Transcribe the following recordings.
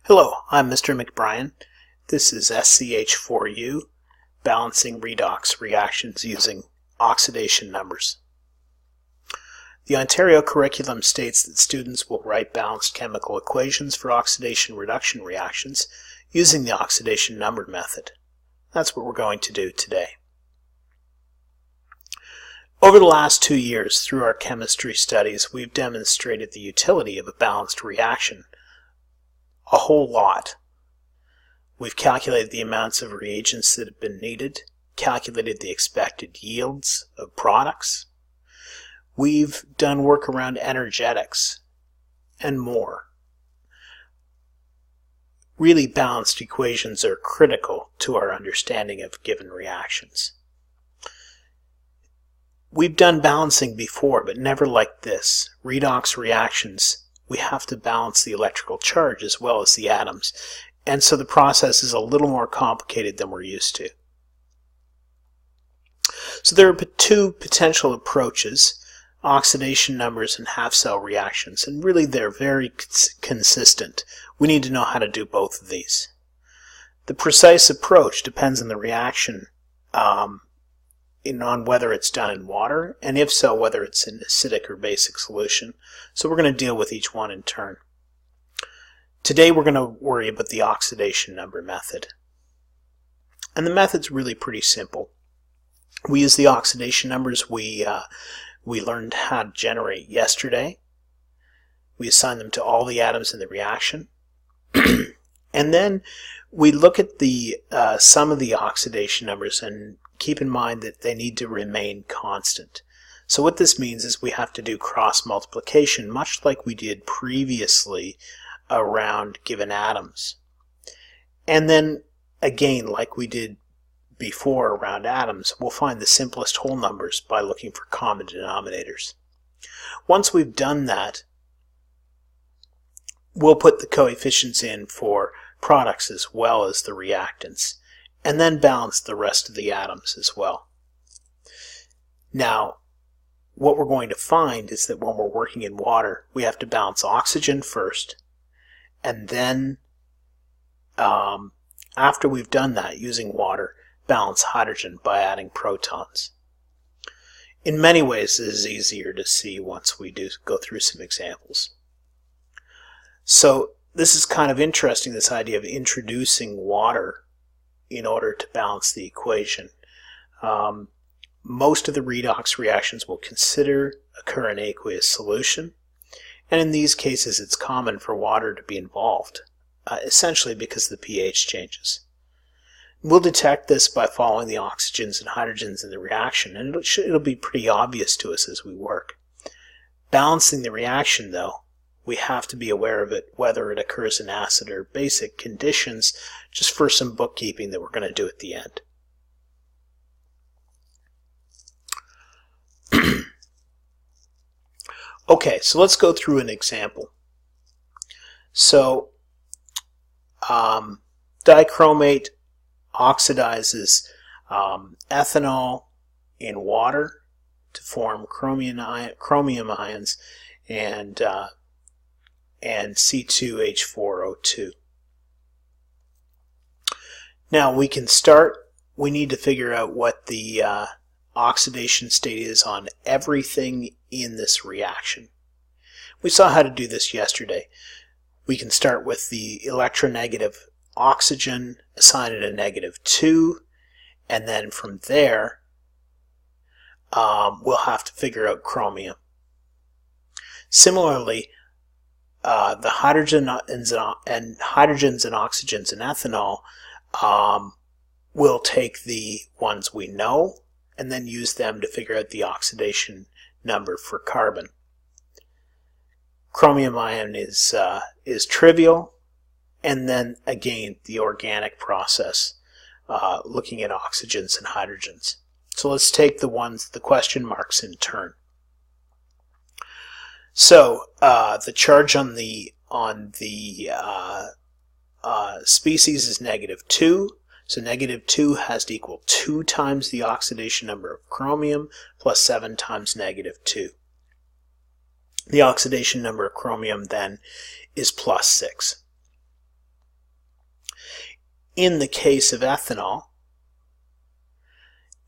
Hello, I'm Mr. McBrien. This is SCH4U, balancing redox reactions using oxidation numbers. The Ontario curriculum states that students will write balanced chemical equations for oxidation-reduction reactions using the oxidation number method. That's what we're going to do today. Over the last 2 years, through our chemistry studies, we've demonstrated the utility of a balanced reaction a whole lot. We've calculated the amounts of reagents that have been needed, calculated the expected yields of products. We've done work around energetics and more. Really balanced equations are critical to our understanding of given reactions. We've done balancing before, but never like this. Redox reactions, we have to balance the electrical charge as well as the atoms, and so the process is a little more complicated than we're used to. So there are two potential approaches, oxidation numbers and half-cell reactions, and really they're very consistent. We need to know how to do both of these. The precise approach depends on the reaction, on whether it's done in water, and if so, whether it's in acidic or basic solution. So we're going to deal with each one in turn. Today we're going to worry about the oxidation number method. And the method's really pretty simple. We use the oxidation numbers we learned how to generate yesterday. We assign them to all the atoms in the reaction. And then we look at the sum of the oxidation numbers and keep in mind that they need to remain constant. So what this means is we have to do cross multiplication, much like we did previously around given atoms. And then again, like we did before around atoms, we'll find the simplest whole numbers by looking for common denominators. Once we've done that, we'll put the coefficients in for products as well as the reactants, and then balance the rest of the atoms as well. Now, what we're going to find is that when we're working in water, we have to balance oxygen first, and then after we've done that using water, balance hydrogen by adding protons. In many ways, this is easier to see once we do go through some examples. So this is kind of interesting, this idea of introducing water in order to balance the equation. Most of the redox reactions we'll consider occur in aqueous solution, and in these cases it's common for water to be involved, essentially because the pH changes. We'll detect this by following the oxygens and hydrogens in the reaction, and it'll be pretty obvious to us as we work. Balancing the reaction, though, we have to be aware of it, whether it occurs in acid or basic conditions, just for some bookkeeping that we're going to do at the end. Okay, so let's go through an example. So, dichromate oxidizes ethanol in water to form chromium ions and C2H4O2. Now we need to figure out what the oxidation state is on everything in this reaction. We saw how to do this yesterday. We can start with the electronegative oxygen, assign it a -2, and then from there we'll have to figure out chromium. Similarly, the hydrogens and oxygens in ethanol, we'll take the ones we know and then use them to figure out the oxidation number for carbon. Chromium ion is trivial, and then again the organic process, looking at oxygens and hydrogens. So let's take the question marks in turn. So the charge on the species is -2. So -2 has to equal 2 times the oxidation number of chromium plus 7 times -2. The oxidation number of chromium then is +6. In the case of ethanol,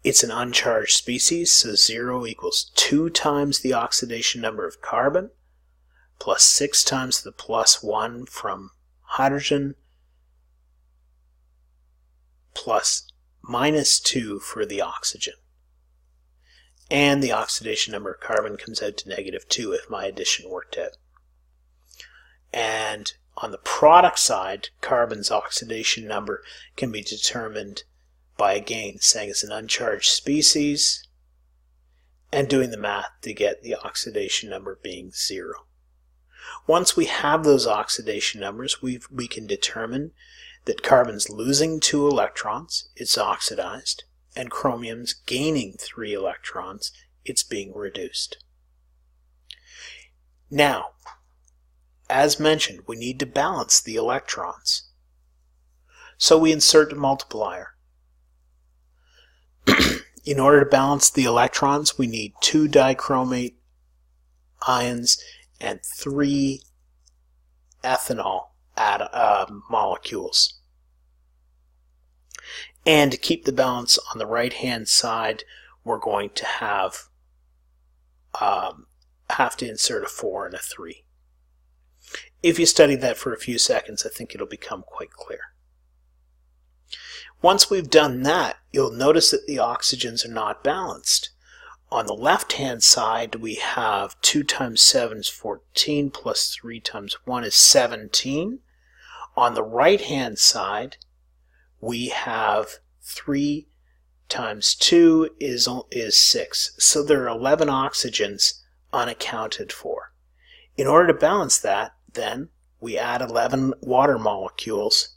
it's an uncharged species, so 0 equals 2 times the oxidation number of carbon, plus 6 times the plus 1 from hydrogen, plus minus 2 for the oxygen. And the oxidation number of carbon comes out to -2 if my addition worked out. And on the product side, carbon's oxidation number can be determined by, again, saying it's an uncharged species and doing the math to get the oxidation number being 0. Once we have those oxidation numbers, we can determine that carbon's losing 2 electrons, it's oxidized, and chromium's gaining 3 electrons, it's being reduced. Now, as mentioned, we need to balance the electrons. So we insert a multiplier. In order to balance the electrons, we need 2 dichromate ions and 3 ethanol molecules. And to keep the balance on the right-hand side, we're going to have to insert a 4 and a 3. If you study that for a few seconds, I think it'll become quite clear. Once we've done that, you'll notice that the oxygens are not balanced. On the left-hand side, we have 2 times 7 is 14, plus 3 times 1 is 17. On the right-hand side, we have 3 times 2 is 6. So there are 11 oxygens unaccounted for. In order to balance that, then, we add 11 water molecules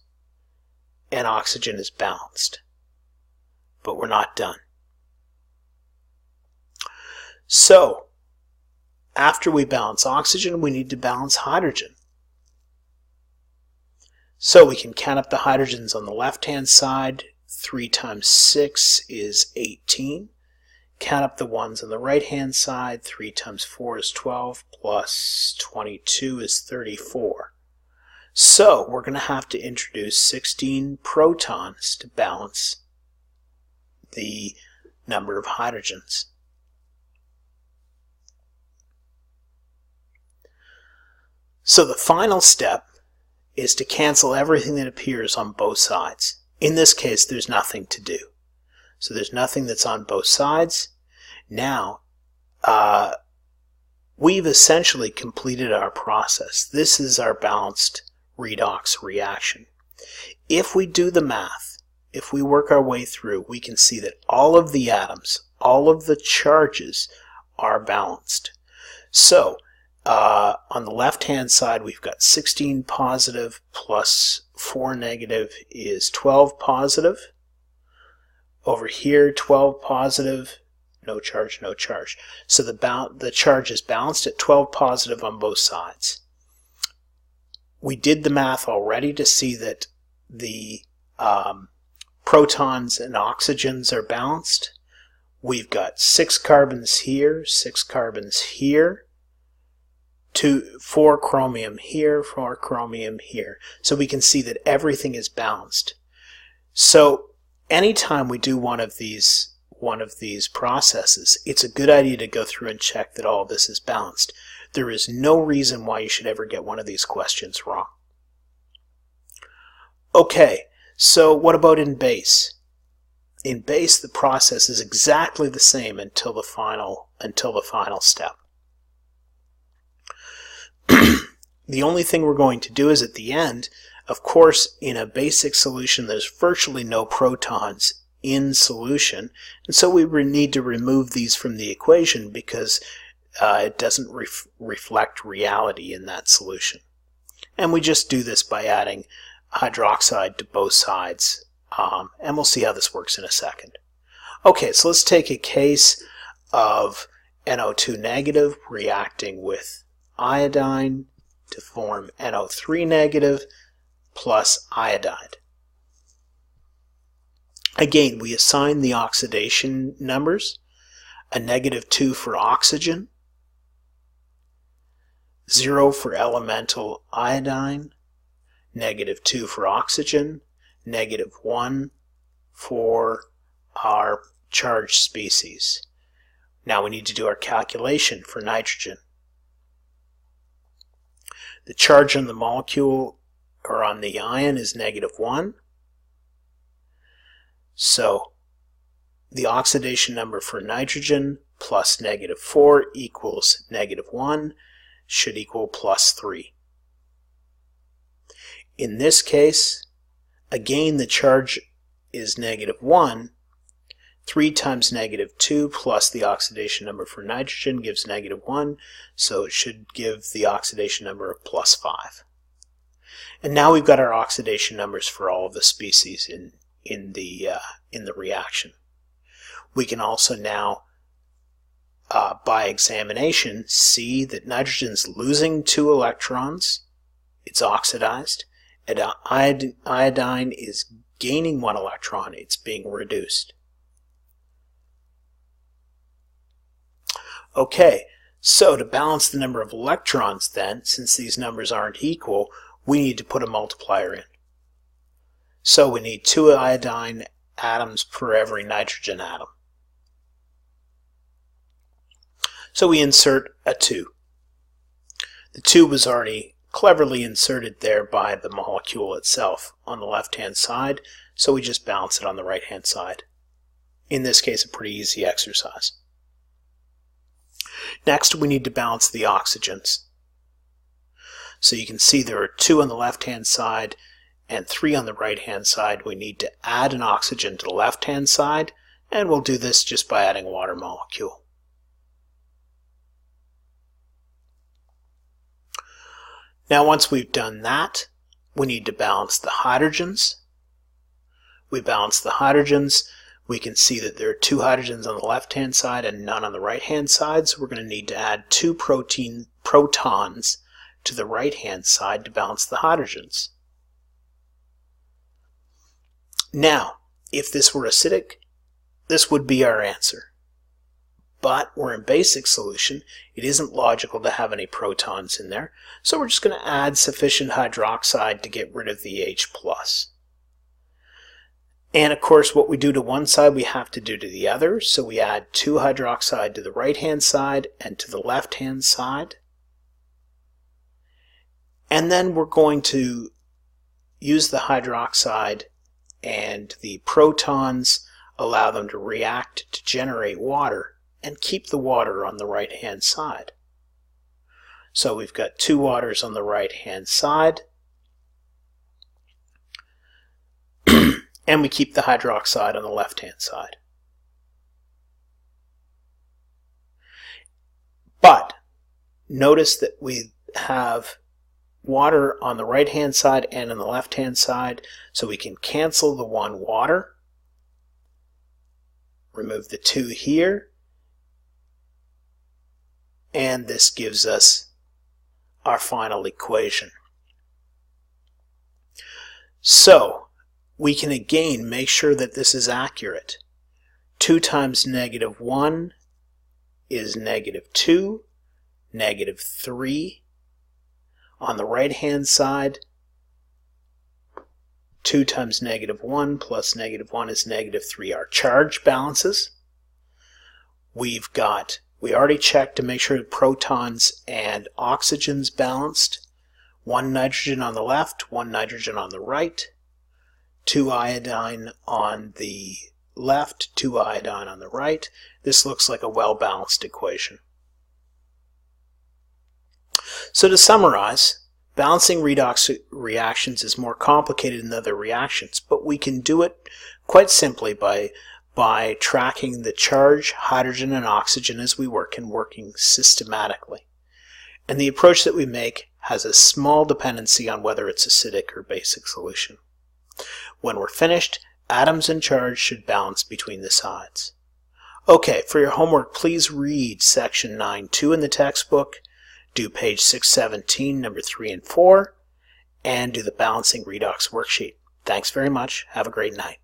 and oxygen is balanced. But we're not done. So, after we balance oxygen, we need to balance hydrogen. So we can count up the hydrogens on the left-hand side. 3 times 6 is 18. Count up the ones on the right-hand side. 3 times 4 is 12, plus 22 is 34. So we're going to have to introduce 16 protons to balance the number of hydrogens. So the final step is to cancel everything that appears on both sides. In this case, there's nothing to do. So there's nothing that's on both sides. Now, we've essentially completed our process. This is our balanced redox reaction. If we do the math, if we work our way through, we can see that all of the atoms, all of the charges are balanced. So, on the left-hand side, we've got 16 positive plus 4 negative is 12 positive. Over here, 12 positive, no charge, no charge. So the charge is balanced at 12 positive on both sides. We did the math already to see that the protons and oxygens are balanced. We've got 6 carbons here, 6 carbons here, 4 chromium here, 4 chromium here. So we can see that everything is balanced. So anytime we do one of these processes, it's a good idea to go through and check that all of this is balanced. There is no reason why you should ever get one of these questions wrong. Okay, so what about in base? In base, the process is exactly the same until the final step. The only thing we're going to do is at the end, of course, in a basic solution, there's virtually no protons in solution, and so we need to remove these from the equation because it doesn't reflect reality in that solution. And we just do this by adding hydroxide to both sides, and we'll see how this works in a second. Okay, so let's take a case of NO2 negative reacting with iodine to form NO3 negative plus iodide. Again, we assign the oxidation numbers, a -2 for oxygen, 0 for elemental iodine, -2 for oxygen, -1 for our charged species. Now we need to do our calculation for nitrogen. The charge on the molecule or on the ion is -1. So the oxidation number for nitrogen plus -4 equals -1 should equal +3. In this case, again the charge is -1. 3 times -2 plus the oxidation number for nitrogen gives -1, so it should give the oxidation number of +5. And now we've got our oxidation numbers for all of the species in the reaction. We can also now, by examination, see that nitrogen's losing 2 electrons. It's oxidized. And iodine is gaining 1 electron. It's being reduced. Okay, so to balance the number of electrons then, since these numbers aren't equal, we need to put a multiplier in. So we need 2 iodine atoms per every nitrogen atom. So we insert a 2. The 2 was already cleverly inserted there by the molecule itself on the left-hand side, so we just balance it on the right-hand side. In this case, a pretty easy exercise. Next, we need to balance the oxygens. So you can see there are 2 on the left-hand side and 3 on the right-hand side. We need to add an oxygen to the left-hand side, and we'll do this just by adding a water molecule. Now once we've done that, we need to balance the hydrogens. We balance the hydrogens. We can see that there are 2 hydrogens on the left-hand side and none on the right-hand side, so we're going to need to add 2 protons to the right-hand side to balance the hydrogens. Now, if this were acidic, this would be our answer. But we're in basic solution. It isn't logical to have any protons in there, so we're just going to add sufficient hydroxide to get rid of the H+. And of course, what we do to one side, we have to do to the other. So we add 2 hydroxide to the right-hand side and to the left-hand side. And then we're going to use the hydroxide and the protons, allow them to react to generate water, and keep the water on the right-hand side. So we've got 2 waters on the right-hand side. And we keep the hydroxide on the left-hand side. But notice that we have water on the right-hand side and on the left-hand side, so we can cancel the 1 water, remove the 2 here, and this gives us our final equation. So we can again make sure that this is accurate. 2 times -1 is -2, -3. On the right-hand side, 2 times -1 plus -1 is -3. Our charge balances. We already checked to make sure that protons and oxygens balanced. 1 nitrogen on the left, 1 nitrogen on the right. 2 iodine on the left, 2 iodine on the right. This looks like a well-balanced equation. So to summarize, balancing redox reactions is more complicated than other reactions, but we can do it quite simply by tracking the charge, hydrogen, and oxygen as we work and working systematically. And the approach that we make has a small dependency on whether it's acidic or basic solution. When we're finished, atoms and charge should balance between the sides. Okay, for your homework, please read section 9.2 in the textbook, do page 617, number 3 and 4, and do the balancing redox worksheet. Thanks very much. Have a great night.